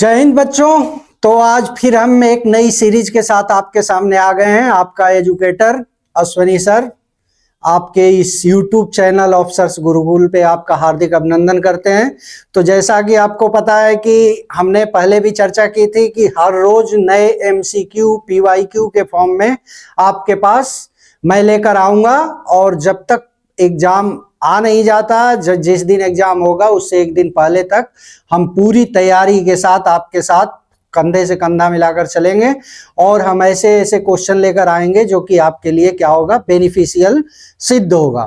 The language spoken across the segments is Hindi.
जय हिंद बच्चों। तो आज फिर हम एक नई सीरीज के साथ आपके सामने आ गए हैं। आपका एजुकेटर अश्वनी सर आपके इस YouTube चैनल ऑफिसर्स गुरुकुल पे आपका हार्दिक अभिनंदन करते हैं। तो जैसा कि आपको पता है कि हमने पहले भी चर्चा की थी कि हर रोज नए MCQ PYQ के फॉर्म में आपके पास मैं लेकर आऊंगा, और जब तक एग्जाम आ नहीं जाता, जिस दिन एग्जाम होगा उससे एक दिन पहले तक हम पूरी तैयारी के साथ आपके साथ कंधे से कंधा मिलाकर चलेंगे, और हम ऐसे ऐसे क्वेश्चन लेकर आएंगे जो कि आपके लिए क्या होगा, बेनिफिशियल सिद्ध होगा।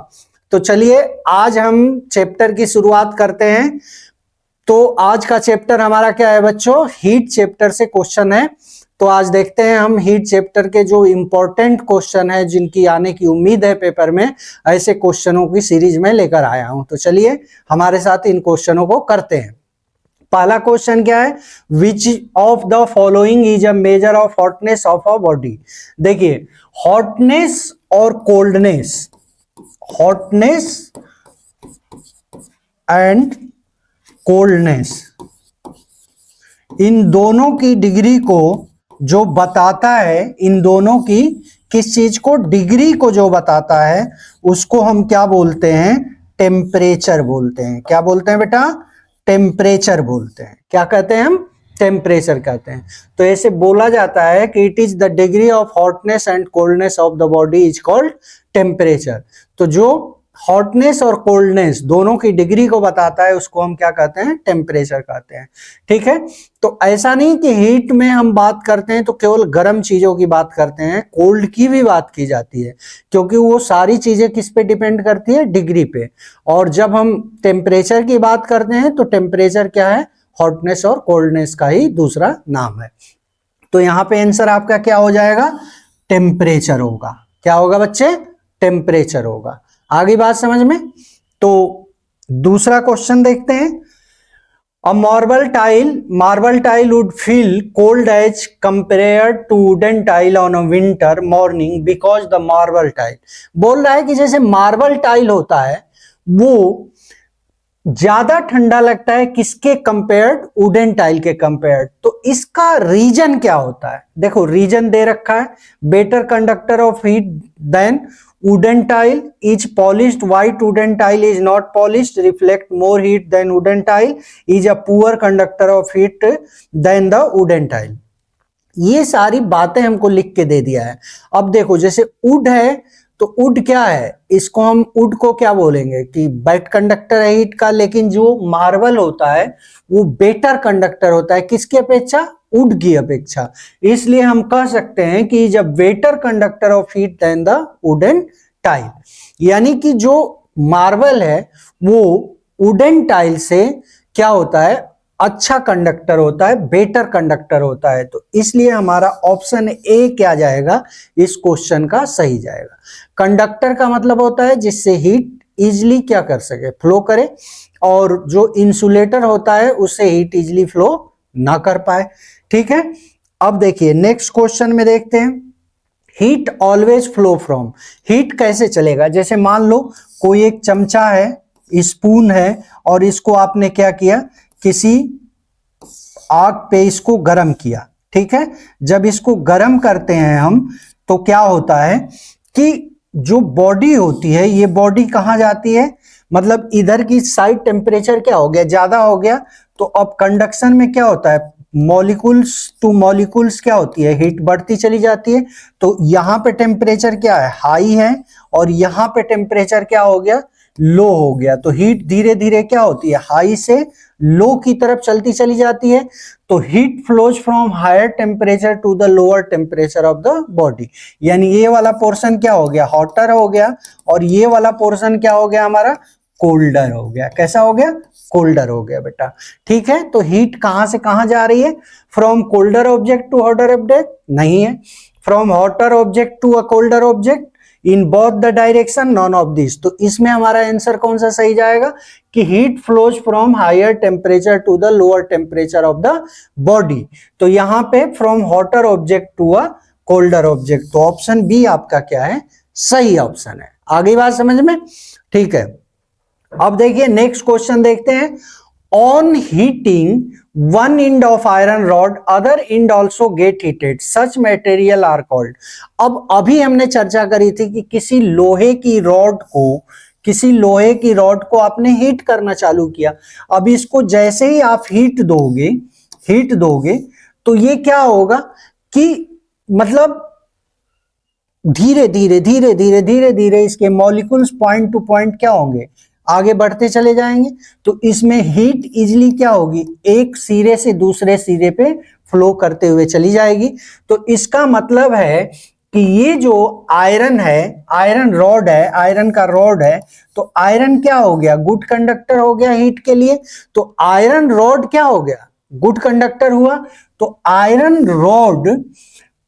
तो चलिए आज हम चैप्टर की शुरुआत करते हैं। तो आज का चैप्टर हमारा क्या है बच्चों, हीट चैप्टर से क्वेश्चन है। तो आज देखते हैं हम हीट चैप्टर के जो इंपॉर्टेंट क्वेश्चन है जिनकी आने की उम्मीद है पेपर में, ऐसे क्वेश्चनों की सीरीज में लेकर आया हूं। तो चलिए हमारे साथ इन क्वेश्चनों को करते हैं। पहला क्वेश्चन क्या है, which of the following is a measure of hotness of a body. देखिए हॉटनेस और कोल्डनेस, हॉटनेस एंड कोल्डनेस, इन दोनों की डिग्री को जो बताता है, इन दोनों की किस चीज को, डिग्री को जो बताता है उसको हम क्या बोलते हैं, टेम्परेचर बोलते हैं। क्या बोलते हैं बेटा, टेम्परेचर बोलते हैं। क्या कहते हैं हम, टेम्परेचर कहते हैं। तो ऐसे बोला जाता है कि it is the degree of hotness and coldness of the body is called temperature. तो जो हॉटनेस और कोल्डनेस दोनों की डिग्री को बताता है उसको हम क्या कहते हैं, टेम्परेचर कहते हैं। ठीक है। तो ऐसा नहीं कि हीट में हम बात करते हैं तो केवल गर्म चीजों की बात करते हैं, कोल्ड की भी बात की जाती है, क्योंकि वो सारी चीजें किस पे डिपेंड करती है, डिग्री पे। और जब हम टेम्परेचर की बात करते हैं तो टेम्परेचर क्या है, हॉटनेस और कोल्डनेस का ही दूसरा नाम है। तो यहां पे आंसर आपका क्या हो जाएगा, टेम्परेचर होगा। क्या होगा बच्चे, टेम्परेचर होगा। आगे बात समझ में। तो दूसरा क्वेश्चन देखते हैं। A marble tile would feel cold as compared to wooden tile on a winter morning because the marble tile, बोल रहा है कि जैसे मार्बल टाइल होता है वो ज्यादा ठंडा लगता है किसके कंपेयर्ड, वुडन टाइल के कंपेयर्ड। तो इसका रीजन क्या होता है, देखो रीजन दे रखा है, better conductor of heat than wooden tile, is polished white wooden tile is not polished, reflect more heat than wooden tile, is a poor conductor of heat than the wooden tile। ये सारी बातें हमको लिख के दे दिया है। अब देखो जैसे वुड है तो वुड क्या है, इसको हम वुड को क्या बोलेंगे कि बैड कंडक्टर है हीट का, लेकिन जो मार्बल होता है वो बेटर कंडक्टर होता है किसकी अपेक्षा, वुड की अपेक्षा। इसलिए हम कह सकते हैं कि जब better conductor of heat than the wooden tile, यानी कि जो मार्बल है वो वुडन टाइल से क्या होता है, अच्छा कंडक्टर होता है, बेटर कंडक्टर होता है। तो इसलिए हमारा ऑप्शन ए क्या जाएगा, इस क्वेश्चन का सही जाएगा। कंडक्टर का मतलब होता है जिससे हीट इजिली क्या कर सके, फ्लो करे, और जो इंसुलेटर होता है उससे हीट इजिली फ्लो ना कर पाए। ठीक है। अब देखिए नेक्स्ट क्वेश्चन में देखते हैं, heat always flow from, heat कैसे चलेगा। जैसे मान लो कोई एक चमचा है, स्पून है, और इसको आपने क्या किया, किसी आग पे इसको गर्म किया। ठीक है। जब इसको गर्म करते हैं हम तो क्या होता है कि जो बॉडी होती है, ये बॉडी कहां जाती है, मतलब इधर की साइड टेम्परेचर क्या हो गया, ज्यादा हो गया। तो अब कंडक्शन में क्या होता है, मॉलिक्यूल्स टू मॉलिक्यूल्स क्या होती है, हीट बढ़ती चली जाती है। तो यहां पे टेम्परेचर क्या है, हाई है, और यहां पे टेम्परेचर क्या हो गया, लो हो गया। तो हीट धीरे धीरे क्या होती है, हाई से लो की तरफ चलती चली जाती है। तो heat flows from higher temperature to the lower temperature of the body, यानी ये वाला पोर्शन क्या हो गया, हॉटर हो गया, और ये वाला पोर्शन क्या हो गया हमारा, कोल्डर हो गया। कैसा हो गया, कोल्डर हो गया बेटा। ठीक है। तो हीट कहां से कहां जा रही है, from colder object to hotter object नहीं है, from hotter object to a colder object, in both the direction none of this. तो इसमें हमारा आंसर कौन सा सही जाएगा कि heat flows from higher temperature to the lower temperature of the body. तो यहां पे from hotter object to a colder object. तो ऑप्शन बी आपका क्या है, सही ऑप्शन है। आगे बात समझ में। ठीक है। अब देखिए नेक्स्ट क्वेश्चन देखते हैं, on heating one end of iron rod other end also get heated such material are called। अब अभी हमने चर्चा करी थी कि किसी लोहे की रॉड को आपने हीट करना चालू किया। अब इसको जैसे ही आप हीट दोगे तो ये क्या होगा कि मतलब धीरे धीरे इसके मॉलिक्यूल्स पॉइंट टू पॉइंट क्या होंगे, आगे बढ़ते चले जाएंगे। तो इसमें हीट इजिली क्या होगी, एक सिरे से दूसरे सिरे पे फ्लो करते हुए चली जाएगी। तो इसका मतलब है कि ये जो आयरन है, आयरन रॉड है, आयरन का रॉड है, तो आयरन क्या हो गया, गुड कंडक्टर हो गया हीट के लिए। तो आयरन रॉड क्या हो गया, गुड कंडक्टर हुआ। तो आयरन रॉड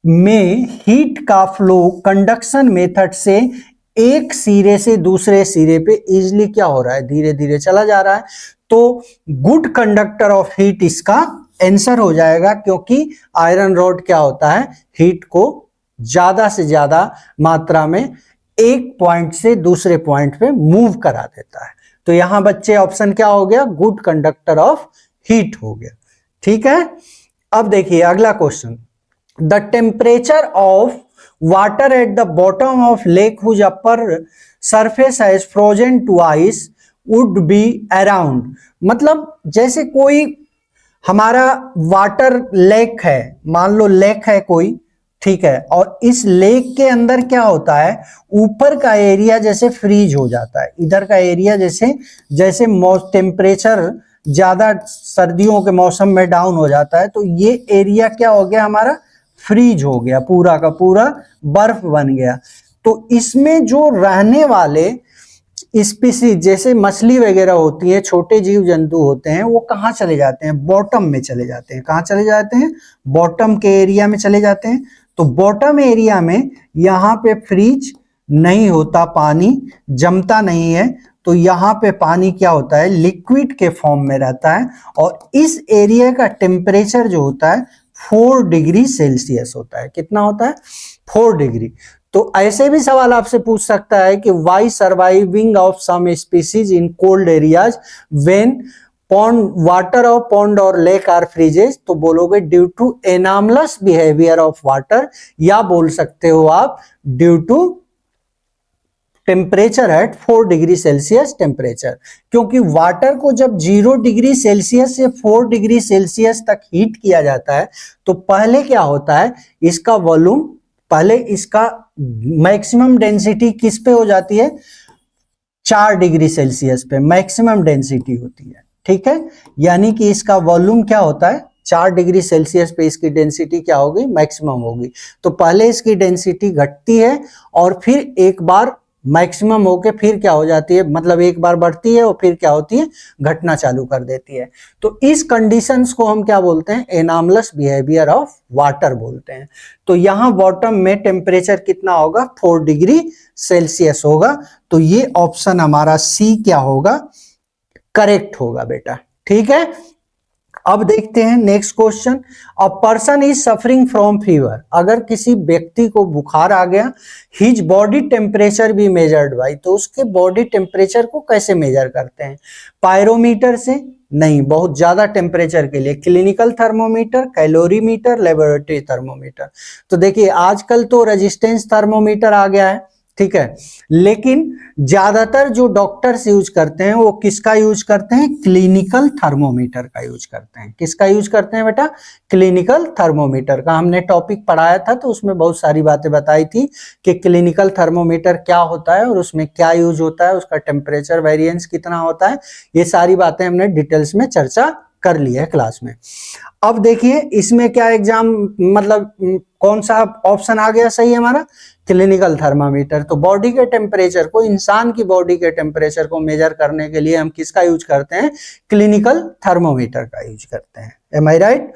में हीट का फ्लो कंडक्शन मेथड से एक सिरे से दूसरे सिरे पे इजिली क्या हो रहा है, धीरे धीरे चला जा रहा है। तो गुड कंडक्टर ऑफ हीट इसका आंसर हो जाएगा, क्योंकि आयरन रॉड क्या होता है, हीट को ज्यादा से ज्यादा मात्रा में एक पॉइंट से दूसरे पॉइंट पे मूव करा देता है। तो यहां बच्चे ऑप्शन क्या हो गया, गुड कंडक्टर ऑफ हीट हो गया। ठीक है, अब देखिए अगला question. The temperature of water at the bottom of lake whose upper surface has frozen to ice would be around। मतलब जैसे कोई हमारा वाटर लेक है, मान लो लेक है कोई, ठीक है, और इस लेक के अंदर क्या होता है, ऊपर का एरिया जैसे फ्रीज हो जाता है, इधर का एरिया जैसे टेम्परेचर ज्यादा सर्दियों के मौसम में डाउन हो जाता है, तो ये एरिया क्या हो गया हमारा, फ्रीज हो गया, पूरा का पूरा बर्फ बन गया। तो इसमें जो रहने वाले स्पीसीज जैसे मछली वगैरह होती है, छोटे जीव जंतु होते हैं, वो कहाँ चले जाते हैं, बॉटम में चले जाते हैं। कहाँ चले जाते हैं, बॉटम के एरिया में चले जाते हैं। तो बॉटम एरिया में यहाँ पे फ्रीज नहीं होता, पानी जमता नहीं है, तो यहाँ पे पानी क्या होता है, लिक्विड के फॉर्म में रहता है। और इस एरिया का टेम्परेचर जो होता है 4 डिग्री सेल्सियस होता है। कितना होता है, 4 डिग्री। तो ऐसे भी सवाल आपसे पूछ सकता है कि why surviving of some species in cold areas when pond water of pond or lake are freezes. तो बोलोगे due to anomalous behaviour of water, या बोल सकते हो आप due to temperature at 4 degree Celsius temperature. क्योंकि वाटर को जब 0 डिग्री सेल्सियस से 4 डिग्री सेल्सियस तक हीट किया जाता है, तो पहले क्या होता है, इसका वॉल्यूम, पहले इसका मैक्सिमम डेंसिटी किस पे हो जाती है, 4 डिग्री सेल्सियस पे मैक्सिमम डेंसिटी होती है। ठीक है, यानी कि इसका वॉल्यूम क्या होता है, 4 डिग्री सेल्सियस पे इसकी डेंसिटी क्या होगी, मैक्सिमम होगी। तो पहले इसकी डेंसिटी घटती है और फिर एक बार मैक्सिमम होके फिर क्या हो जाती है, मतलब एक बार बढ़ती है और फिर क्या होती है, घटना चालू कर देती है। तो इस कंडीशंस को हम क्या बोलते हैं, एनामलस बिहेवियर ऑफ वाटर बोलते हैं। तो यहां बॉटम में टेम्परेचर कितना होगा, 4 डिग्री सेल्सियस होगा। तो ये ऑप्शन हमारा सी क्या होगा, करेक्ट होगा बेटा। ठीक है, अब देखते हैं next question. A person is suffering from fever. अगर किसी व्यक्ति को बुखार आ गया, हिज बॉडी टेम्परेचर भी मेजर्ड बाय, तो उसके बॉडी टेम्परेचर को कैसे मेजर करते हैं, पायरोमीटर से नहीं, बहुत ज्यादा टेम्परेचर के लिए clinical thermometer, calorimeter, laboratory thermometer. तो देखिए आजकल तो रेजिस्टेंस थर्मोमीटर आ गया है, ठीक है, लेकिन ज्यादातर जो डॉक्टर्स यूज करते हैं वो किसका यूज करते हैं, क्लिनिकल थर्मोमीटर का यूज करते हैं। किसका यूज करते हैं बेटा, क्लिनिकल थर्मोमीटर का। हमने टॉपिक पढ़ाया था तो उसमें बहुत सारी बातें बताई थी कि क्लिनिकल थर्मोमीटर क्या होता है और उसमें क्या यूज होता है, उसका टेम्परेचर वेरिएंस कितना होता है, ये सारी बातें हमने डिटेल्स में चर्चा कर ली है क्लास में। अब देखिए इसमें क्या एग्जाम, मतलब कौन सा ऑप्शन आ गया सही हमारा, क्लिनिकल थर्मामीटर। तो बॉडी के टेम्परेचर को, इंसान की बॉडी के टेम्परेचर को मेजर करने के लिए हम किसका यूज करते हैं, क्लिनिकल थर्मोमीटर का यूज करते हैं। एम आई राइट।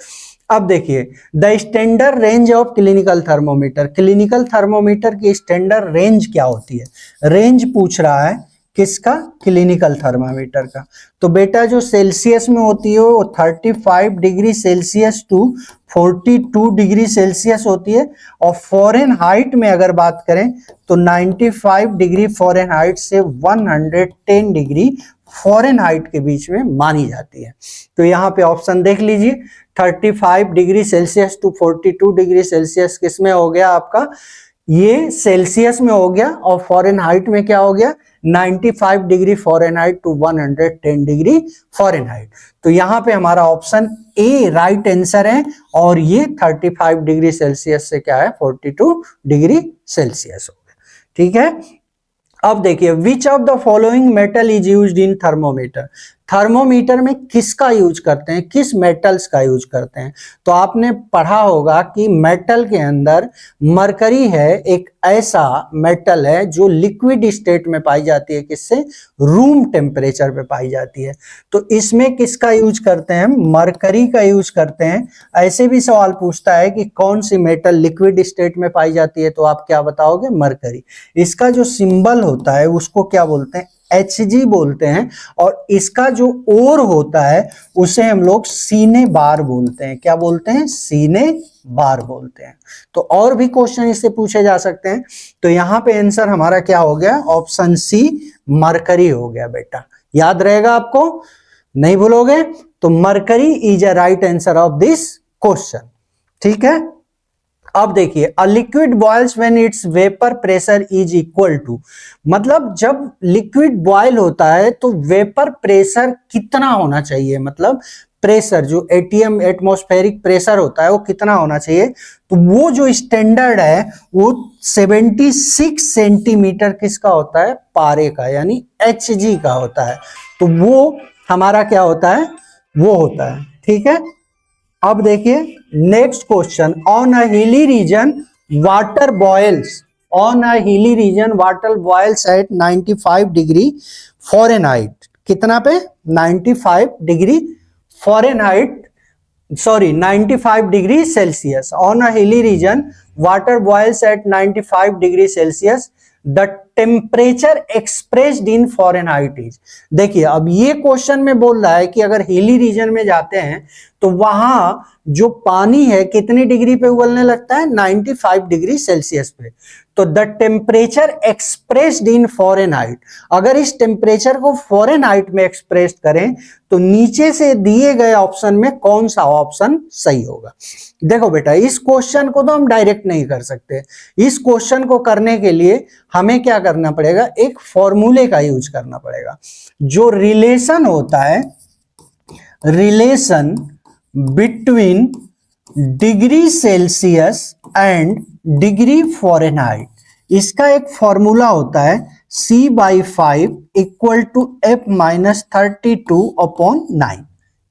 अब देखिए the standard range of clinical thermometer, clinical thermometer की स्टैंडर्ड रेंज क्या होती है, रेंज पूछ रहा है किसका, क्लिनिकल थर्मामीटर का। तो बेटा जो सेल्सियस में होती है वो 35 degree Celsius to 42 degree Celsius होती है, और फॉरेनहाइट में अगर बात करें तो 95 डिग्री फॉरेनहाइट से 110 डिग्री फ़ारेनहाइट के बीच में मानी जाती है। तो यहाँ पे ऑप्शन देख लीजिए, 35 degree Celsius to 42 degree Celsius किस में हो गया आपका, ये सेल्सियस में हो गया, और फ़ारेनहाइट में क्या हो गया, 95 degree Fahrenheit to 110 degree Fahrenheit. तो यहाँ पे हमारा ऑप्शन ए राइट आंसर है, और ये 35 डिग्री सेल्सियस से क्या है, 42 डिग्री सेल्सियस हो गया। ठीक है, अब देखिए, which of the following metal is used in thermometer. Thermometer में किसका यूज करते हैं, किस मेटल्स का यूज करते हैं। तो आपने पढ़ा होगा कि मेटल के अंदर मरकरी है, एक ऐसा मेटल है जो लिक्विड स्टेट में पाई जाती है, किससे, रूम टेम्परेचर पे पाई जाती है। तो इसमें किसका यूज करते हैं, मरकरी का यूज करते हैं। ऐसे भी सवाल पूछता है कि कौन सी मेटल लिक्विड स्टेट में पाई जाती है, तो आप क्या बताओगे, मरकरी। इसका जो सिंबल होता है उसको क्या बोलते हैं, Hg बोलते हैं, और इसका जो ओर होता है उसे हम लोग सीने बार बोलते हैं। क्या बोलते हैं, सीने बार बोलते हैं। तो और भी क्वेश्चन इससे पूछे जा सकते हैं। तो यहाँ पे आंसर हमारा क्या हो गया, ऑप्शन सी मरकरी हो गया बेटा। याद रहेगा आपको, नहीं भूलोगे। तो mercury is a right answer of this question. ठीक है, अब देखिए, a liquid boils when its vapour pressure is equal to, मतलब जब लिक्विड बॉयल होता है तो वेपर प्रेशर कितना होना चाहिए, मतलब प्रेशर जो एटीएम एटमॉस्फेरिक प्रेशर होता है वो कितना होना चाहिए। तो वो जो स्टैंडर्ड है वो 76 सेंटीमीटर किसका होता है, पारे का, यानी Hg का होता है। तो वो हमारा क्या होता है, वो होता है। ठीक है, अब देखिए next question, on a hilly region water boils, on a hilly region water boils at 95 degree Fahrenheit. कितना पे, 95 degree Fahrenheit, sorry 95 degree Celsius. On a hilly region water boils at 95 degree Celsius, the temperature expressed in Fahrenheit is. देखिए, अब ये क्वेश्चन में बोल रहा है कि अगर हिली रीजन में जाते हैं तो वहां जो पानी है कितनी डिग्री पे उबलने लगता है, 95 डिग्री सेल्सियस पे। तो the temperature expressed in Fahrenheit, अगर इस टेम्परेचर को फ़ारेनहाइट में एक्सप्रेस करें तो नीचे से दिए गए ऑप्शन में कौन सा ऑप्शन सही होगा। देखो बेटा, इस क्वेश्चन को तो हम डायरेक्ट नहीं कर सकते। इस क्वेश्चन को करने के लिए हमें क्या करना पड़ेगा, एक फॉर्मूले का यूज करना पड़ेगा। जो रिलेशन होता है, relation between degree Celsius and degree Fahrenheit, इसका एक फॉर्मूला होता है C/5 इक्वल टू F-32/9।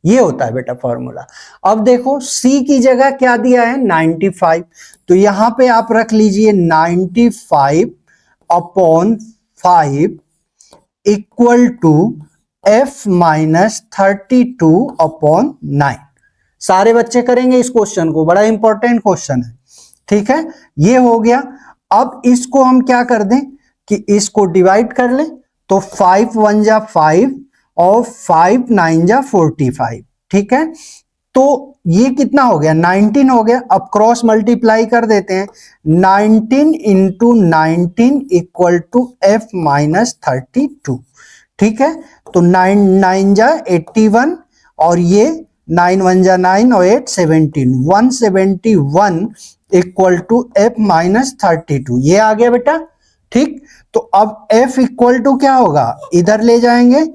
ये होता है बेटा फॉर्मूला। अब देखो, C की जगह क्या दिया है, 95। तो यहां पे आप रख लीजिए 95/5 इक्वल टू F-32/9। सारे बच्चे करेंगे इस क्वेश्चन को, बड़ा इंपॉर्टेंट क्वेश्चन है। ठीक है, ये हो गया। अब इसको हम क्या कर दें कि इसको डिवाइड कर लें। तो 5 1 जा 5 और 5 9 जा 45। ठीक है, तो ये कितना हो गया, 19 हो गया। अब क्रॉस मल्टीप्लाई कर देते हैं, 19 इंटू 19 इक्वल टू F-32। ठीक है, तो 9 9 जा 81 और ये 9 1 जा 9 और 8 17, 171 इक्वल टू F-32। ये आ गया बेटा। ठीक, तो अब F इक्वल टू क्या होगा, इधर ले जाएंगे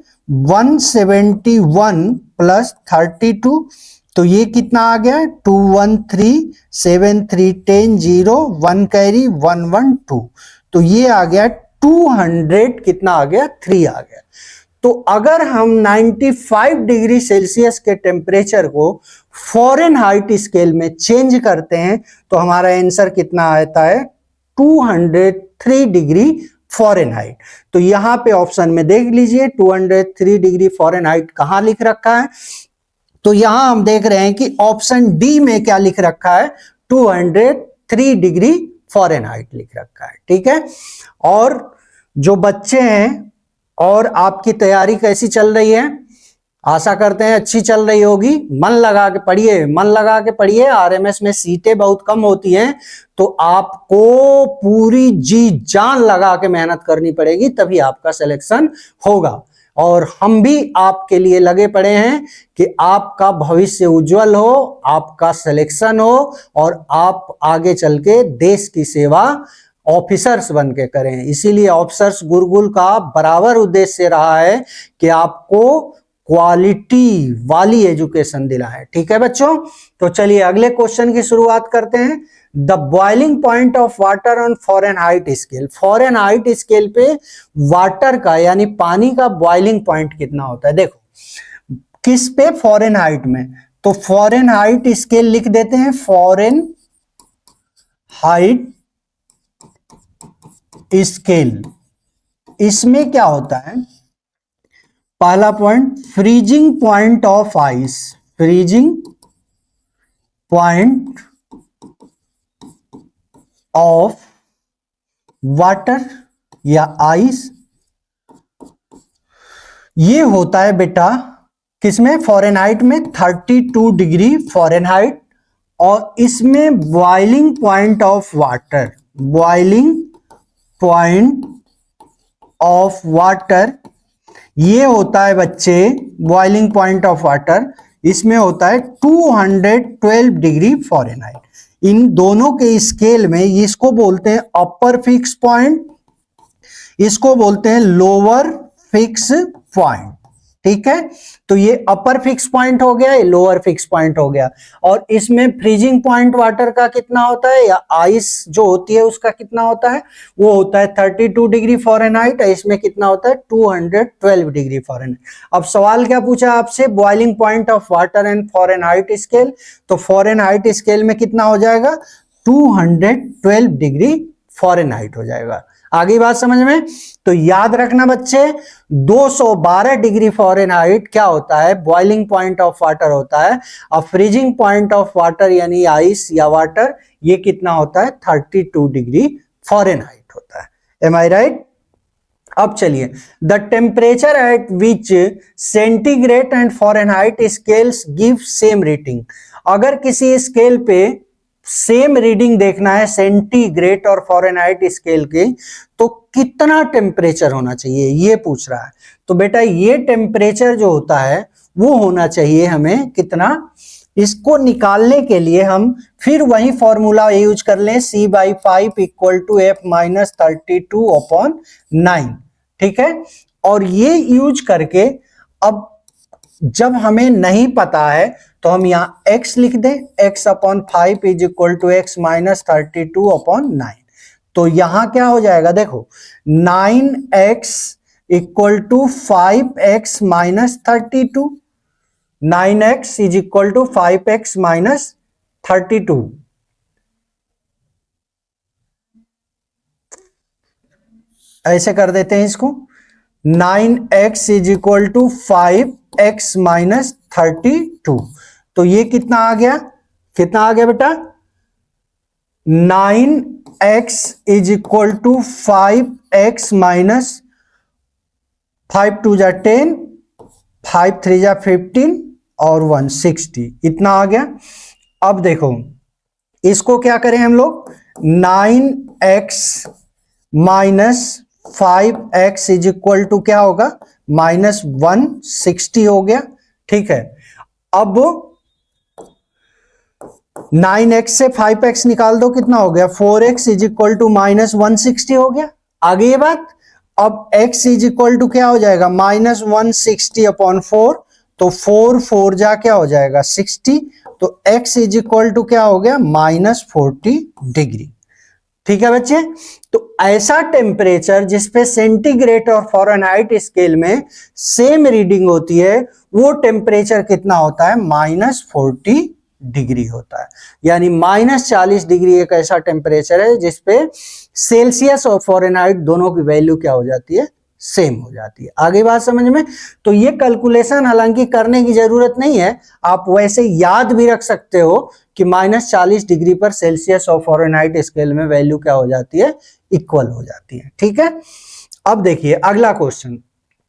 171 प्लस 32। तो ये कितना आ गया, 2 1 3 7 3 10 0 1 कैरी 1 1 2। तो ये आ गया 200, कितना आ गया, 3 आ गया। तो अगर हम 95 डिग्री सेल्सियस के टेम्परेचर को फ़ारेनहाइट स्केल में चेंज करते हैं तो हमारा आंसर कितना आता है, 203 डिग्री फ़ारेनहाइट। तो यहां पे ऑप्शन में देख लीजिए 203 डिग्री फ़ारेनहाइट कहां लिख रखा है। तो यहां हम देख रहे हैं कि ऑप्शन डी में क्या लिख रखा है, 203 डिग्री फ़ारेनहाइट लिख रखा है। ठीक है, और जो बच्चे हैं, और आपकी तैयारी कैसी चल रही है, आशा करते हैं अच्छी चल रही होगी। मन लगा के पढ़िए, मन लगा के पढ़िए। आरएमएस में सीटें बहुत कम होती हैं, तो आपको पूरी जी जान लगा के मेहनत करनी पड़ेगी, तभी आपका सिलेक्शन होगा। और हम भी आपके लिए लगे पड़े हैं कि आपका भविष्य उज्जवल हो, आपका सिलेक्शन हो और आप आगे चल के देश की सेवा ऑफिसर्स बन के करें। इसीलिए ऑफिसर्स गुरुकुल का बराबर उद्देश्य रहा है कि आपको क्वालिटी वाली एजुकेशन दिलाएं। ठीक है बच्चों, तो चलिए अगले क्वेश्चन की शुरुआत करते हैं। The boiling point of water on Fahrenheit scale, Fahrenheit scale पे वाटर का यानी पानी का बॉइलिंग पॉइंट कितना होता है। देखो किस पे, फॉरेनहाइट में, तो फॉरेनहाइट स्केल लिख देते हैं, फॉरेनहाइट स्केल। इसमें क्या होता है, पहला point freezing point of ice, freezing point of water या आइस, ये होता है बेटा किसमें, फॉरेनहाइट में 32 डिग्री फॉरेनहाइट। और इसमें boiling point of water, boiling point of water ये होता है बच्चे, बॉइलिंग पॉइंट ऑफ वाटर इसमें होता है 212 डिग्री फॉरेनहाइट। इन दोनों के स्केल में इसको बोलते हैं अपर फिक्स पॉइंट, इसको बोलते हैं लोअर फिक्स पॉइंट। ठीक है, तो ये अपर फिक्स पॉइंट हो गया, ये लोअर फिक्स पॉइंट हो गया। और इसमें फ्रीजिंग पॉइंट वाटर का कितना होता है या आइस जो होती है उसका कितना होता है, वो होता है 32 डिग्री फॉरेनहाइट। इसमें कितना होता है 212 डिग्री फॉरेनहाइट। अब सवाल क्या पूछा आपसे, boiling point of water and Fahrenheit scale, तो फॉरेनहाइट स्केल में कितना हो जाएगा 212 डिग्री फॉरेनहाइट हो जाएगा। आगे बात समझ में, तो याद रखना बच्चे 212 डिग्री फॉरेनहाइट क्या होता है, बॉइलिंग पॉइंट ऑफ वाटर होता है। और फ्रीजिंग पॉइंट ऑफ वाटर यानी आइस या वाटर ये कितना होता है 32 डिग्री फॉरेनहाइट होता है। एम आई राइट। अब चलिए, the temperature at which centigrade and Fahrenheit scales give same reading. अगर किसी स्केल पे सेम रीडिंग देखना है सेंटीग्रेड और फॉरेनहाइट स्केल के, तो कितना टेम्परेचर होना चाहिए ये पूछ रहा है। तो बेटा ये टेम्परेचर जो होता है वो होना चाहिए हमें कितना, इसको निकालने के लिए हम फिर वही फॉर्मूला यूज कर लें, C/5 equal to F minus 32/9। ठीक है, और ये यूज करके अब जब हमें नहीं पता है तो हम यहां x लिख दें, x/5 is equal to x minus 32/9। तो यहां क्या हो जाएगा, देखो 9x equal to 5x minus 32, 9x is equal to 5x minus 32। ऐसे कर देते हैं इसको, 9x is equal to 5x minus 32। तो ये कितना आ गया, कितना आ गया बेटा, 9x is equal to 5x minus 5 2 जा 10, 5 3 जा 15 और 160, इतना आ गया। अब देखो इसको क्या करें हम लोग, 9x minus 5x is equal to क्या होगा, माइनस 160 हो गया। ठीक है, अब 9x से 5x निकाल दो, कितना हो गया 4x is equal to minus 160 हो गया। आगे ये बात, अब x इज इक्वल टू क्या हो जाएगा, माइनस 160/4, तो 4 4 जा क्या हो जाएगा 60, तो x इज इक्वल टू क्या हो गया माइनस 40 डिग्री। ठीक है बच्चे, तो ऐसा टेम्परेचर जिसपे सेंटीग्रेड और फॉरेनहाइट स्केल में सेम रीडिंग होती है वो टेम्परेचर कितना होता है, माइनस 40 डिग्री होता है। यानी माइनस 40 डिग्री एक ऐसा टेम्परेचर है जिसपे सेल्सियस और फॉरेनहाइट दोनों की वैल्यू क्या हो जाती है, सेम हो जाती है। आगे बात समझ में, तो ये कैलकुलेशन हालांकि करने की जरूरत नहीं है, आप वैसे याद भी रख सकते हो कि माइनस 40 डिग्री पर सेल्सियस और फॉरेनहाइट स्केल में वैल्यू क्या हो जाती है, इक्वल हो जाती है। ठीक है, अब देखिए अगला question,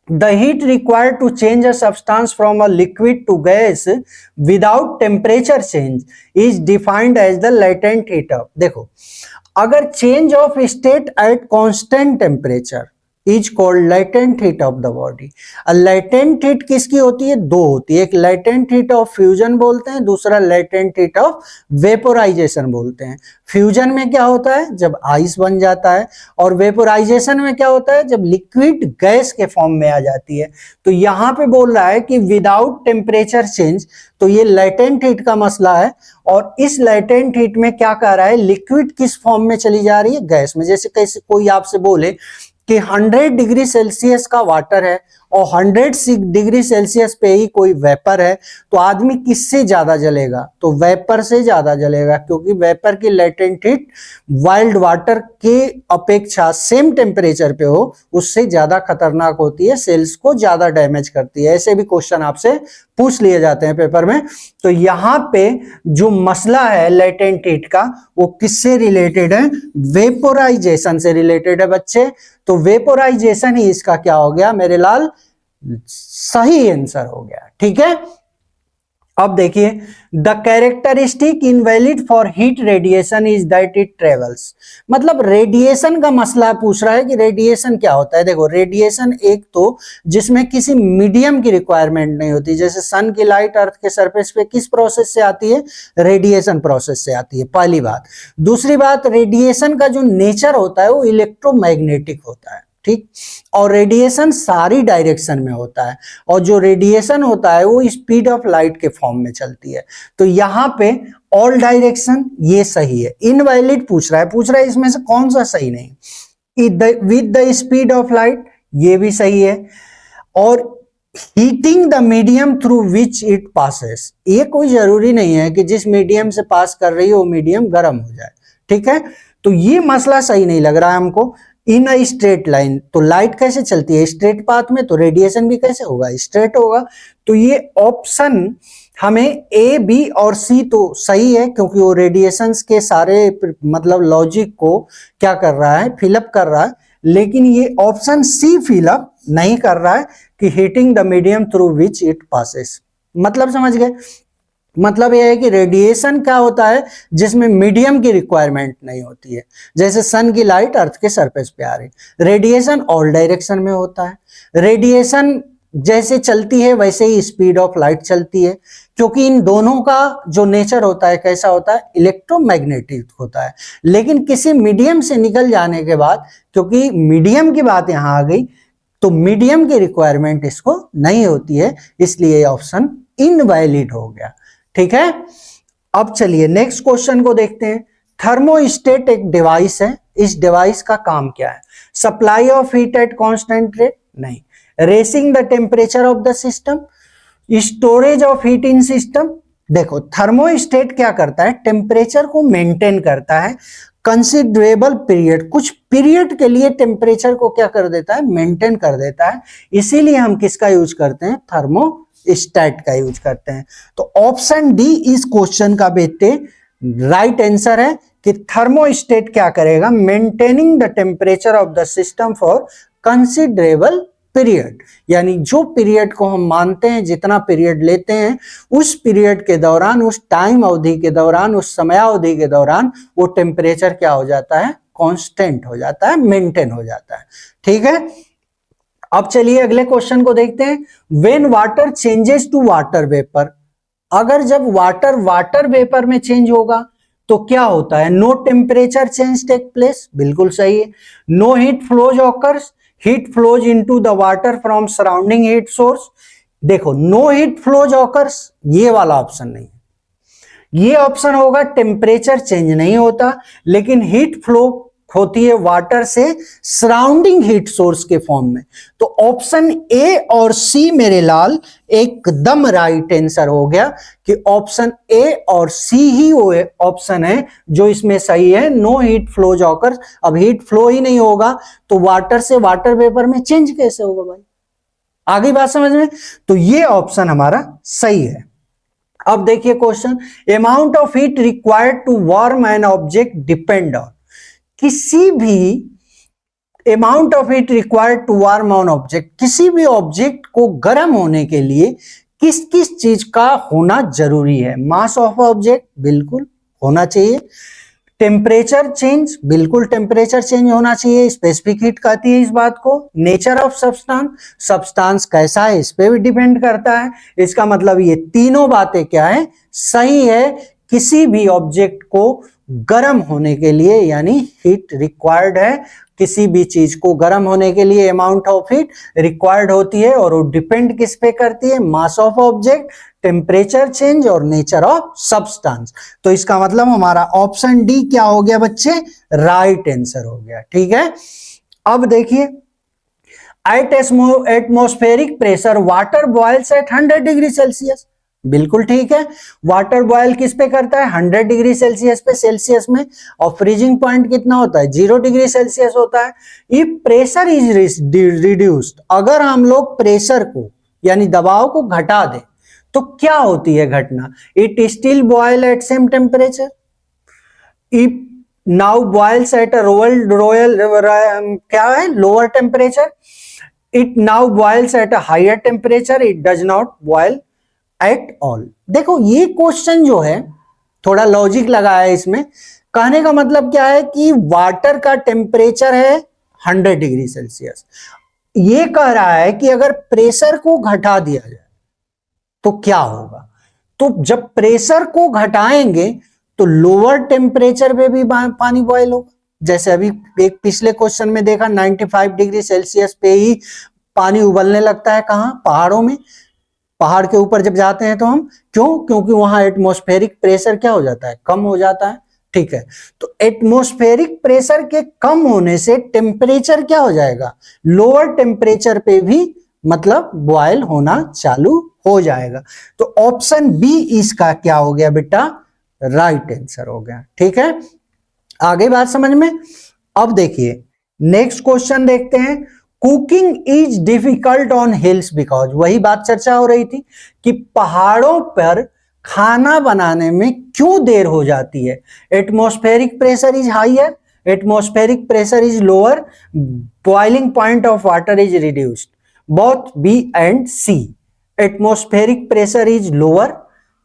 the heat required to change a substance from a liquid to gas without temperature change is defined as the latent heat of. देखो अगर change of state at constant temperature, is called latent heat of the body. Latent heat किसकी होती है? दो होती है, एक लेटेंट हीट ऑफ फ्यूजन बोलते हैं, दूसरा लेटेंट हीट ऑफ वेपोराइजेशन बोलते हैं। फ्यूजन में क्या होता है? जब आइस बन जाता है, और वेपोराइजेशन में क्या होता है? जब लिक्विड गैस के फॉर्म में आ जाती है। तो यहां पे बोल रहा है कि विदाउट टेम्परेचर चेंज, तो ये लेटेंट हीट का मसला है। और इस लेटेंट हीट में क्या कह रहा है? लिक्विड किस फॉर्म में चली जा रही है? गैस में। जैसे कैसे कोई आपसे बोले कि 100 डिग्री सेल्सियस का वाटर है और 100 डिग्री सेल्सियस पे ही कोई वेपर है, तो आदमी किससे ज्यादा जलेगा? तो वेपर से ज्यादा जलेगा, क्योंकि वेपर की लेटेंट हीट वाइल्ड वाटर के अपेक्षा सेम टेम्परेचर पे हो उससे ज्यादा खतरनाक होती है, सेल्स को ज्यादा डैमेज करती है। ऐसे भी क्वेश्चन आपसे पूछ लिए जाते हैं पेपर में। तो यहां पे जो मसला है लेटेंट हीट का, वो किससे रिलेटेड है? वेपोराइजेशन से रिलेटेड है बच्चे। तो वेपोराइजेशन ही इसका क्या हो गया मेरे लाल? सही आंसर हो गया। ठीक है, अब देखिए, the characteristic invalid for heat radiation is that it travels. मतलब रेडिएशन का मसला पूछ रहा है कि रेडिएशन क्या होता है। देखो, रेडिएशन एक तो जिसमें किसी मीडियम की रिक्वायरमेंट नहीं होती, जैसे सन की लाइट अर्थ के सरफेस पे किस प्रोसेस से आती है? रेडिएशन प्रोसेस से आती है, पहली बात। दूसरी बात, रेडिएशन का जो नेचर होता है वो इलेक्ट्रोमैग्नेटिक होता है, ठीक। और रेडिएशन सारी डायरेक्शन में होता है, और जो रेडिएशन होता है वो स्पीड ऑफ लाइट के फॉर्म में चलती है। तो यहां पे ऑल डायरेक्शन ये सही है। इनवैलिड पूछ रहा है इसमें से कौन सा सही नहीं? With the speed of light, ये भी सही है। और heating the medium through which it passes, ये कोई जरूरी नहीं है कि जिस मीडियम से पास कर रही हो वो मीडियम गर्म हो जाए, ठीक है। तो ये मसला सही नहीं लग रहा है हमको। इन अ स्ट्रेट लाइन, तो लाइट कैसे चलती है? स्ट्रेट पाथ में, तो रेडिएशन भी कैसे होगा? स्ट्रेट होगा। तो ये ऑप्शन हमें ए, बी और सी तो सही है, क्योंकि वो रेडिएशंस के सारे मतलब लॉजिक को क्या कर रहा है? फिलअप कर रहा है। लेकिन ये ऑप्शन सी फिलअप नहीं कर रहा है कि heating the medium through which it passes. मतलब समझ गए? मतलब यह है कि रेडिएशन क्या होता है? जिसमें मीडियम की रिक्वायरमेंट नहीं होती है, जैसे सन की लाइट अर्थ के सरफेस पे आ रही। रेडिएशन ऑल डायरेक्शन में होता है। रेडिएशन जैसे चलती है वैसे ही स्पीड ऑफ लाइट चलती है, क्योंकि इन दोनों का जो नेचर होता है कैसा होता है? इलेक्ट्रोमैग्नेटिक होता है। लेकिन किसी मीडियम से निकल जाने के बाद, क्योंकि मीडियम की बात यहां आ गई, तो मीडियम की रिक्वायरमेंट इसको नहीं होती है, इसलिए ऑप्शन इनवैलिड हो गया। ठीक है, अब चलिए नेक्स्ट क्वेश्चन को देखते हैं। थर्मोस्टेट एक डिवाइस है, इस डिवाइस का काम क्या है? Supply of heat at constant rate? नहीं। Raising the temperature of the system? Storage of heat in system? देखो, थर्मोस्टेट क्या करता है? टेम्परेचर को मेंटेन करता है कंसिडरेबल पीरियड, कुछ पीरियड के लिए टेम्परेचर को क्या कर देता है? मेंटेन कर देता है। इसीलिए हम किसका यूज करते हैं? थर्मोस्टेट का यूज करते हैं। तो ऑप्शन डी इस क्वेश्चन का बेटे राइट आंसर है कि थर्मोस्टेट क्या करेगा? Maintaining the temperature of the system for considerable period, यानी जो पीरियड को हम मानते हैं, जितना पीरियड लेते हैं, उस पीरियड के दौरान, उस टाइम अवधि के दौरान, उस समयावधि के दौरान वो टेम्परेचर क्या हो जाता है? कांस्टेंट हो जाता है, मेंटेन हो जाता है। ठीक है, अब चलिए अगले क्वेश्चन को देखते हैं। When water changes to water vapour, अगर जब वाटर वेपर में चेंज होगा तो क्या होता है? No temperature change take place, बिल्कुल सही है। No heat flows occurs, heat flows into the water from surrounding heat source. देखो, नो हीट फ्लोज ऑकर्स, ये वाला ऑप्शन नहीं है। ये ऑप्शन होगा टेम्परेचर चेंज नहीं होता, लेकिन हीट फ्लो होती है वाटर से सराउंडिंग हीट सोर्स के फॉर्म में। तो ऑप्शन ए और सी मेरे लाल एकदम राइट आंसर हो गया कि ऑप्शन ए और सी ही वो ऑप्शन है जो इसमें सही है। नो हीट फ्लोज ऑकर्स, अब हीट फ्लो ही नहीं होगा तो वाटर से वाटर वेपर में चेंज कैसे होगा भाई? आगे बात समझ में? तो ये ऑप्शन हमारा सही है। अब देखिए question, amount of heat required to warm an object depend on, किसी भी amount of heat required to warm on object, किसी भी ऑब्जेक्ट को गर्म होने के लिए किस किस चीज का होना जरूरी है? मास ऑफ ऑब्जेक्ट बिल्कुल होना चाहिए। टेम्परेचर चेंज, बिल्कुल टेम्परेचर चेंज होना चाहिए, स्पेसिफिक हीट कहती है इस बात को। नेचर ऑफ सब्सटेंस, सब्सटेंस कैसा है इस पे भी डिपेंड करता है। इसका मतलब ये तीनों बातें क्या है, सही है। किसी भी ऑब्जेक्ट को गर्म होने के लिए यानी हीट रिक्वायर्ड है, किसी भी चीज को गर्म होने के लिए अमाउंट ऑफ हीट रिक्वायर्ड होती है, और वो डिपेंड किस पे करती है, mass of object, temperature change और नेचर ऑफ सब्सटेंस। तो इसका मतलब हमारा ऑप्शन डी क्या हो गया बच्चे, राइट आंसर हो गया। ठीक है, अब देखिए, at atmospheric pressure water boils at 100 degree Celsius, बिल्कुल ठीक है। वाटर बॉयल किस पे करता है, 100 डिग्री सेल्सियस पे, सेल्सियस में, और फ्रीजिंग पॉइंट कितना होता है, 0 डिग्री सेल्सियस होता है। इफ प्रेशर इज रिड्यूस्ड, अगर हम लोग प्रेशर को यानी दबाव को घटा दें तो क्या होती है घटना, it still boil at same temperature, if now boils at a royal क्या है, lower temperature, it now boils at a higher temperature, it does not boil at all. देखो ये क्वेश्चन जो है थोड़ा लॉजिक लगा है इसमें, कहने का मतलब क्या है कि वाटर का टेम्परेचर है 100 डिग्री सेल्सियस, ये कह रहा है कि अगर प्रेशर को घटा दिया जाए तो क्या होगा। तो जब प्रेशर को घटाएंगे तो लोअर टेम्परेचर पे भी पानी बॉयल होगा। जैसे अभी एक पिछले क्वेश्चन में देखा, 95 डिग्री सेल्सियस पे ही पानी उबलने लगता है, कहां, पहाड़ों में। पहाड़ के ऊपर जब जाते हैं तो हम क्यों, क्योंकि वहां एटमॉस्फेरिक प्रेशर क्या हो जाता है, कम हो जाता है। ठीक है, तो एटमॉस्फेरिक प्रेशर के कम होने से टेम्परेचर क्या हो जाएगा, लोअर टेम्परेचर पे भी मतलब बॉयल होना चालू हो जाएगा। तो ऑप्शन बी इसका क्या हो गया बेटा, राइट आंसर हो गया। ठीक है, आगे बात समझ में। अब देखिए नेक्स्ट क्वेश्चन देखते हैं, cooking is difficult on hills because, वही बात चर्चा हो रही थी कि पहाड़ों पर खाना बनाने में क्यों देर हो जाती है। Atmospheric pressure is higher, atmospheric pressure is lower, boiling point of water is reduced, both B and C. Atmospheric pressure is lower,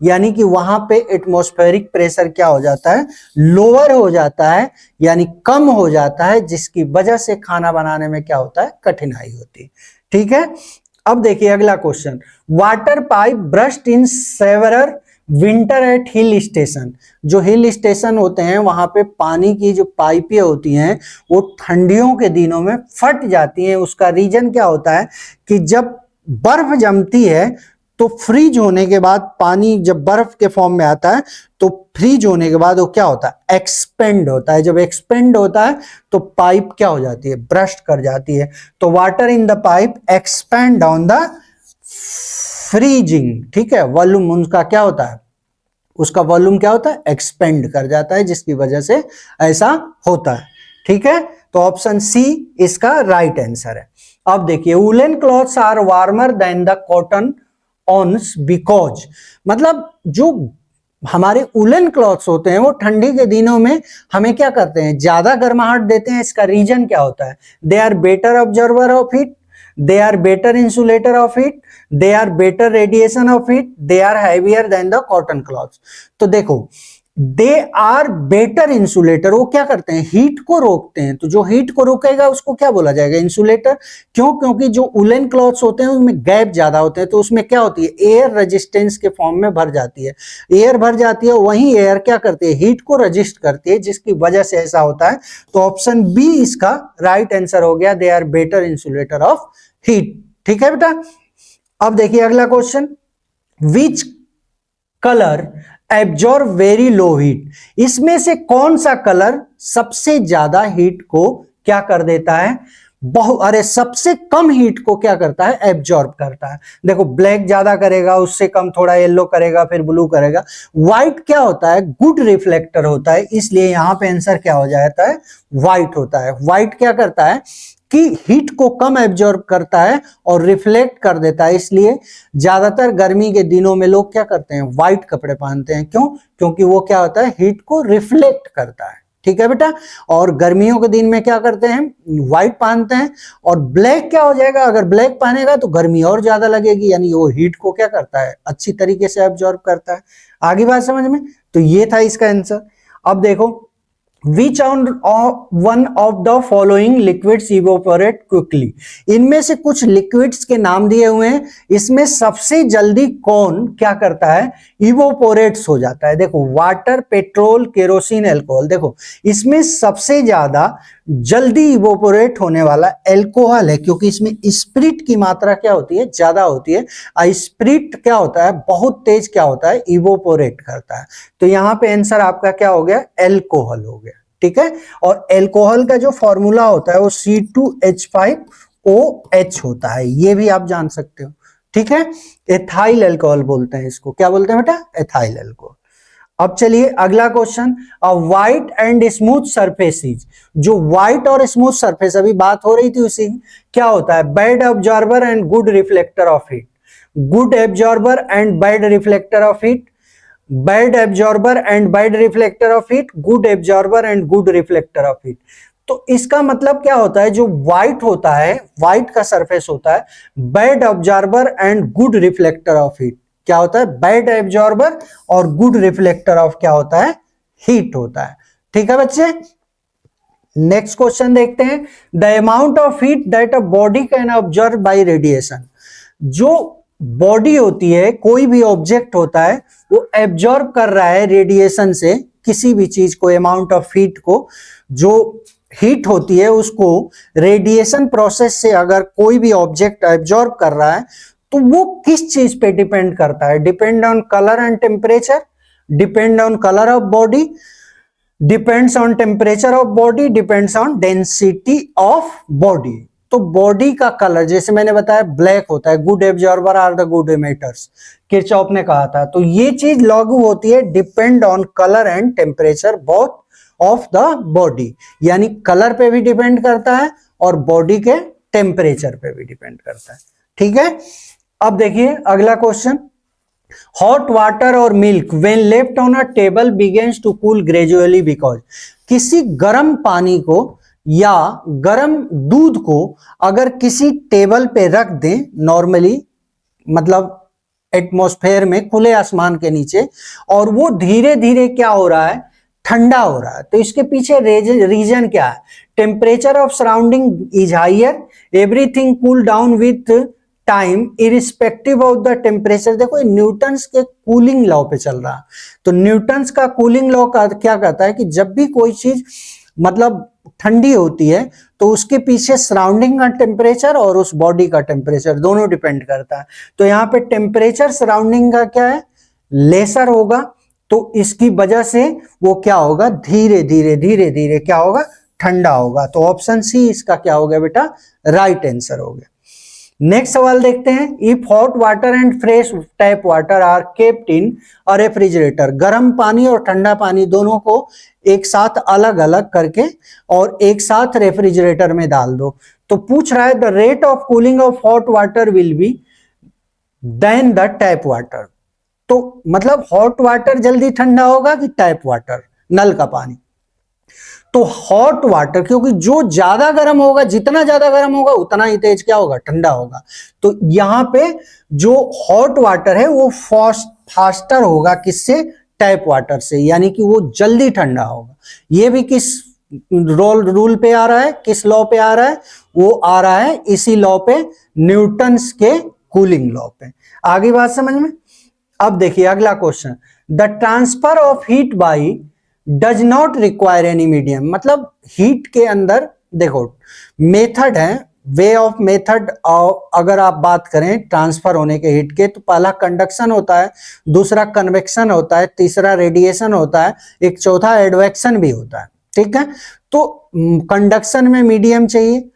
यानी कि वहां पे एटमॉस्फेरिक प्रेशर क्या हो जाता है, लोअर हो जाता है, यानी कम हो जाता है, जिसकी वजह से खाना बनाने में क्या होता है, कठिनाई होती है। ठीक है, अब देखिए अगला क्वेश्चन, वाटर पाइप ब्रस्ट इन सेवरर विंटर एट हिल स्टेशन। जो हिल स्टेशन होते हैं वहां पे पानी की जो पाइपें होती हैं वो ठंडियों के दिनों में फट जाती हैं। उसका रीजन क्या होता है कि जब बर्फ जमती है तो फ्रीज होने के बाद पानी जब बर्फ के फॉर्म में आता है तो फ्रीज होने के बाद वो क्या होता है, एक्सपेंड होता है। जब एक्सपेंड होता है तो पाइप क्या हो जाती है, ब्रस्ट कर जाती है। तो water in the pipe expand on the freezing, ठीक है, वॉल्यूम उनका क्या होता है, उसका वॉल्यूम क्या होता है, एक्सपेंड कर जाता है, जिसकी वजह से ऐसा होता है। ठीक है, तो ऑप्शन सी इसका राइट आंसर है। अब देखिए, woollen clothes are warmer than the cotton ones because, मतलब जो हमारे वुलन क्लॉथ्स होते हैं वो ठंडी के दिनों में हमें क्या करते हैं, ज्यादा गर्माहट देते हैं। इसका रीजन क्या होता है, they are better observer of heat, they are better insulator of heat, they are better radiation of heat, they are heavier than the cotton cloths। तो देखो, they are better insulator, वो क्या करते हैं, हीट को रोकते हैं। तो जो हीट को रोकेगा उसको क्या बोला जाएगा, इंसुलेटर। क्यों, क्योंकि जो वुलन क्लॉथ्स होते हैं उसमें गैप ज्यादा होते हैं, तो उसमें क्या होती है, एयर रेजिस्टेंस के फॉर्म में भर जाती है। एयर भर जाती है, वही एयर क्या करती है, हीट को रजिस्ट करती है, जिसकी वजह से ऐसा होता है। तो ऑप्शन बी इसका राइट आंसर हो गया, they are better insulator of heat. ठीक है बेटा, अब देखिए अगला question, which colour absorb very low heat, इसमें से कौन सा कलर सबसे ज्यादा हीट को क्या कर देता है, सबसे कम हीट को क्या करता है, एब्जॉर्ब करता है। देखो, ब्लैक ज्यादा करेगा, उससे कम थोड़ा येलो करेगा, फिर ब्लू करेगा। व्हाइट क्या होता है, गुड रिफ्लेक्टर होता है, इसलिए यहां पे आंसर क्या हो जाता है, व्हाइट होता है। व्हाइट क्या करता है कि हीट को कम एब्जॉर्ब करता है और रिफ्लेक्ट कर देता है, इसलिए ज्यादातर गर्मी के दिनों में लोग क्या करते हैं, व्हाइट कपड़े पहनते हैं। क्यों, क्योंकि वो क्या होता है, हीट को रिफ्लेक्ट करता है। ठीक है बेटा, और गर्मियों के दिन में क्या करते हैं, व्हाइट पहनते हैं। और ब्लैक क्या हो जाएगा, अगर ब्लैक पहनेगा तो गर्मी और ज्यादा लगेगी, यानी वो हीट को क्या करता है, अच्छी तरीके से एब्जॉर्ब करता है। आगे बात समझ में, तो ये था इसका आंसर। अब देखो Which one of the following liquids evaporate quickly? इनमें से कुछ लिक्विड्स के नाम दिए हुए हैं, इसमें सबसे जल्दी कौन क्या करता है, इवोपोरेट्स हो जाता है। देखो वाटर, पेट्रोल, केरोसिन, अल्कोहल। देखो इसमें सबसे ज्यादा जल्दी इवोपोरेट होने वाला अल्कोहल है, क्योंकि इसमें स्पिरिट की मात्रा क्या होती है, ज्यादा होती है। स्पिरिट क्या होता है, बहुत तेज क्या होता है, इवोपोरेट करता है। तो यहां पे आंसर आपका क्या हो गया, अल्कोहल हो गया। ठीक है, और अल्कोहल का जो फॉर्मूला होता है वो C2H5OH होता है, ये भी आप जान सकते हो। ठीक है, एथाइल अल्कोहल बोलते हैं इसको, क्या बोलते हैं बेटा, एथाइल अल्कोहल। अब चलिए अगला question, white and smooth surfaces. जो व्हाइट और स्मूथ सरफेस अभी बात हो रही थी उसी, क्या होता है, bad observer and good reflector of heat. Good absorber and bad reflector of heat, bad absorber and bad reflector of heat, good absorber and good reflector of heat. तो इसका मतलब क्या होता है, जो व्हाइट होता है, व्हाइट का सरफेस होता है, bad absorber and good reflector of heat. क्या होता है, बैड एब्जॉर्बर और गुड रिफ्लेक्टर ऑफ क्या होता है, हीट होता है। ठीक है बच्चे, नेक्स्ट क्वेश्चन देखते हैं, the amount of heat that a body can observe by radiation. जो बॉडी होती है, कोई भी ऑब्जेक्ट होता है, वो एब्जॉर्ब कर रहा है रेडिएशन से किसी भी चीज को, अमाउंट ऑफ हीट को, जो हीट होती है उसको रेडिएशन प्रोसेस से अगर कोई भी ऑब्जेक्ट एब्जॉर्ब कर रहा है तो वो किस चीज पे डिपेंड करता है, depend on colour and temperature, depend on colour of body, depends on temperature of body, depends on density of body. तो बॉडी का कलर, जैसे मैंने बताया ब्लैक होता है, good absorber are the good emitters, Kirchhoff ने कहा था। तो ये चीज लागू होती है depend on colour and temperature both of the body, यानी कलर पे भी डिपेंड करता है और बॉडी के टेम्परेचर पे भी डिपेंड करता है। ठीक है, अब देखिए अगला question, hot water or milk when left on a table begins to cool gradually because. किसी गर्म पानी को या गर्म दूध को अगर किसी टेबल पे रख दें, नॉर्मली मतलब एटमॉस्फेयर में, खुले आसमान के नीचे, और वो धीरे धीरे क्या हो रहा है, ठंडा हो रहा है। तो इसके पीछे रीजन क्या है, temperature of surrounding is higher, everything cool down with time irrespective of the temperature. देखो न्यूटन्स के कूलिंग लॉ पे चल रहा है। तो न्यूटन्स का कूलिंग लॉ का क्या कहता है कि जब भी कोई चीज मतलब ठंडी होती है तो उसके पीछे सराउंडिंग का टेम्परेचर और उस बॉडी का टेम्परेचर दोनों डिपेंड करता है। तो यहाँ पे टेम्परेचर सराउंडिंग का क्या है, लेसर होगा, तो इसकी वजह से वो क्या होगा, धीरे धीरे धीरे धीरे क्या होगा, ठंडा होगा। तो ऑप्शन सी इसका क्या हो गया बेटा, राइट आंसर हो गया। नेक्स्ट सवाल देखते हैं, if hot water and fresh tap water are kept in a refrigerator. गर्म पानी और ठंडा पानी दोनों को एक साथ अलग अलग करके और एक साथ रेफ्रिजरेटर में डाल दो। तो पूछ रहा है the rate of cooling of hot water will be than the tap water. तो मतलब हॉट वाटर जल्दी ठंडा होगा कि टैप वाटर, नल का पानी। तो हॉट वाटर, क्योंकि जो ज्यादा गर्म होगा, जितना ज्यादा गर्म होगा उतना ही तेज क्या होगा, ठंडा होगा। तो यहां पे जो हॉट वाटर है वो फास्टर होगा, किससे, टैप वाटर से, यानी कि वो जल्दी ठंडा होगा। ये भी किस रूल पे आ रहा है, किस लॉ पे आ रहा है, वो आ रहा है इसी लॉ पे, न्यूटन्स के कूलिंग लॉ पे। आगे बात समझ में। अब देखिए अगला question, the transfer of heat by does not require any medium. मतलब हीट के अंदर देखो मेथड है, वे ऑफ मेथड, अगर आप बात करें ट्रांसफर होने के हीट के, तो पहला कंडक्शन होता है, दूसरा कन्वेक्शन होता है, तीसरा रेडिएशन होता है, एक चौथा एडवेक्शन भी होता है। ठीक है, तो कंडक्शन में मीडियम चाहिए,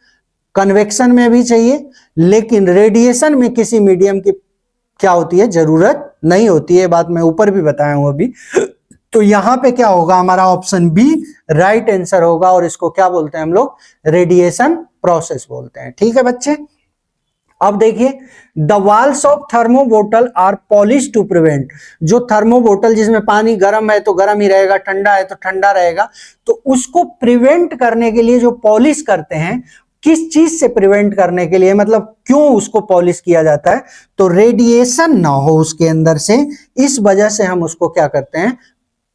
कन्वेक्शन में भी चाहिए, लेकिन रेडिएशन में किसी मीडियम की क्या होती है, जरूरत नहीं होती है। बात मैं ऊपर भी बताया हूं अभी। तो यहां पे क्या होगा, हमारा ऑप्शन बी राइट आंसर होगा, और इसको क्या बोलते हैं हम लोग, रेडिएशन प्रोसेस बोलते हैं। ठीक है बच्चे, अब देखिए, द वॉल्स ऑफ थर्मो बोतल आर पॉलिश टू प्रिवेंट। जो थर्मो बोतल जिसमें पानी गर्म है तो गर्म ही रहेगा, ठंडा है तो ठंडा रहेगा, तो उसको प्रिवेंट करने के लिए जो पॉलिश करते हैं, किस चीज से प्रिवेंट करने के लिए, मतलब क्यों उसको पॉलिश किया जाता है, तो रेडिएशन ना हो उसके अंदर से, इस वजह से हम उसको क्या करते हैं,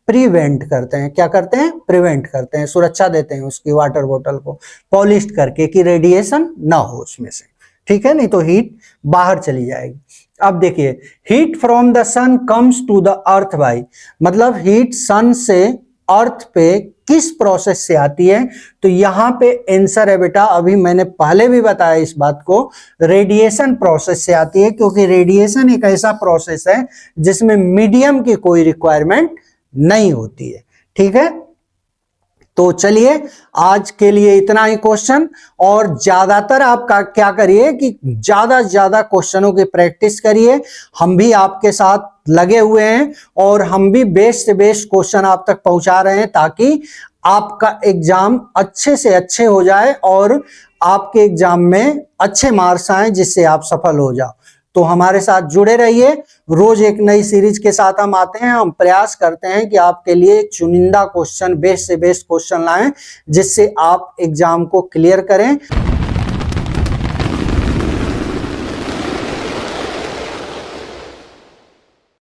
प्रिवेंट करते हैं। क्या करते हैं? प्रिवेंट करते हैं, सुरक्षा देते हैं उसकी वाटर बॉटल को पॉलिश करके कि रेडिएशन ना हो उसमें से, ठीक है, नहीं तो हीट बाहर चली जाएगी। अब देखिए, heat from the sun comes to the earth by, मतलब हीट सन से अर्थ पे किस प्रोसेस से आती है? तो यहां पे आंसर है बेटा, अभी मैंने पहले भी बताया इस बात को, रेडिएशन प्रोसेस से आती है, क्योंकि रेडिएशन एक ऐसा प्रोसेस है जिसमें मीडियम की कोई रिक्वायरमेंट नहीं होती है, ठीक है। तो चलिए आज के लिए इतना ही क्वेश्चन, और ज्यादातर आपका क्या करिए कि ज्यादा से ज्यादा क्वेश्चनों की प्रैक्टिस करिए। हम भी आपके साथ लगे हुए हैं और हम भी बेस्ट से बेस्ट क्वेश्चन आप तक पहुंचा रहे हैं, ताकि आपका एग्जाम अच्छे से अच्छे हो जाए और आपके एग्जाम में अच्छे मार्क्स आए, जिससे आप सफल हो जाओ। तो हमारे साथ जुड़े रहिए, रोज एक नई सीरीज के साथ हम आते हैं। हम प्रयास करते हैं कि आपके लिए चुनिंदा क्वेश्चन, बेस्ट से बेस्ट क्वेश्चन लाएं, जिससे आप एग्जाम को क्लियर करें।